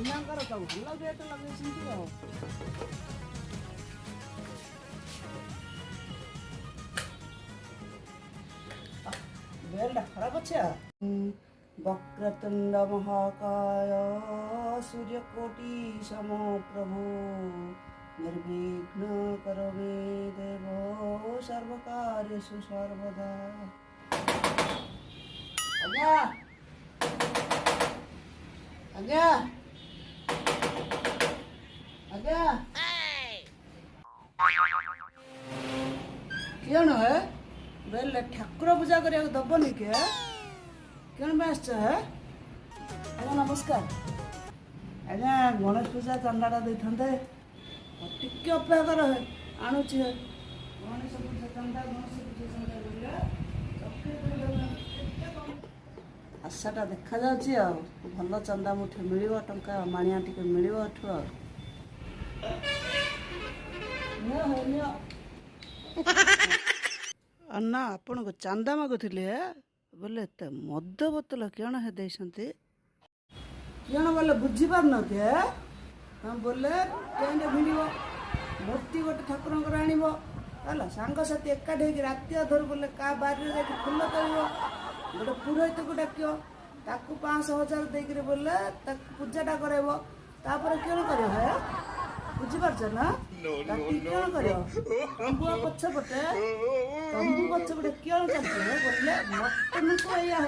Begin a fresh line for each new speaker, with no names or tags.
ଅନ୍ୟାଙ୍କର ତ ଭଲ ରେଟ୍ ଲଗେଇଛନ୍ତି ଆଉ। ବେଲ୍ଟା ଖରାପ ଅଛି ଆଉ। ବକ୍ରତୁଣ୍ଡ ମହାକାୟ ସୂର୍ଯ୍ୟକୋଟି ସମପ୍ରଭୁ ନିର୍ବିଘ୍ନ କରୋମି ଦେବ ସର୍ବକାର୍ୟେଷୁ ସର୍ବଦା। ଆଜ୍ଞା ଆଜ୍ଞା ଆଜ୍ଞା କିଅଣ ହେ ବେଲେ ଠାକୁର ପୂଜା କରିବାକୁ ଦବନି କେ କେଣ ପାଇଁ ଆସିଛ ହେ? ଆଜ୍ଞା ନମସ୍କାର। ଆଜ୍ଞା ଗଣେଶ ପୂଜା ଚନ୍ଦାଟା ଦେଇଥାନ୍ତେ, ଟିକେ ଅପେକ୍ଷା କର ହେ ଆଣୁଛି ହେ। ଗଣେଶ ପୂଜା ଚନ୍ଦା ବୋଇଲେ ଆଶାଟା ଦେଖାଯାଉଛି ଆଉ ଭଲ ଚନ୍ଦା ମୁଠେ ମିଳିବ, ଟଙ୍କା ମାଣିଆ ଟିକେ ମିଳିବ ଏଠୁ ଆଉ। ନିଅ ନା ଆପଣଙ୍କୁ ଚାନ୍ଦା ମାଗୁଥିଲି ବୋଲେ ଏତେ ମଦ ବୋତଲ କିଅଣ ହେ ଦେଇଛନ୍ତି କିଅଣ ବୋଲେ ବୁଝିପାରୁନ କି ବୋଲେ ଟେଣ୍ଟ ଭିଡ଼ିବ, ମୂର୍ତ୍ତି ଗୋଟେ ଠାକୁରଙ୍କର ଆଣିବ ହେଲା, ସାଙ୍ଗସାଥି ଏକାଠି ହେଇକି ରାତି ଅଧରୁ ବୋଲେ କାହା ବାରିରେ ଯାଇକି ଫୁଲ ତୋଳିବ, ଗୋଟେ ପୁରୋହିତକୁ ଡାକିବ, ତାକୁ 500,000 ଦେଇକିରି ବୋଲେ ତାକୁ ପୂଜାଟା କରାଇବ, ତାପରେ କିଅଣ କରିବ ହେ ବୁଝିପାରୁଛ ନା? ରାତି କିଅଣ କରିବ ତମ୍ବୁ ପଛପଟେ କିଅଣ ଚାଲିଛି ବୋଲେ ମଟନକୁ ଏଇଆ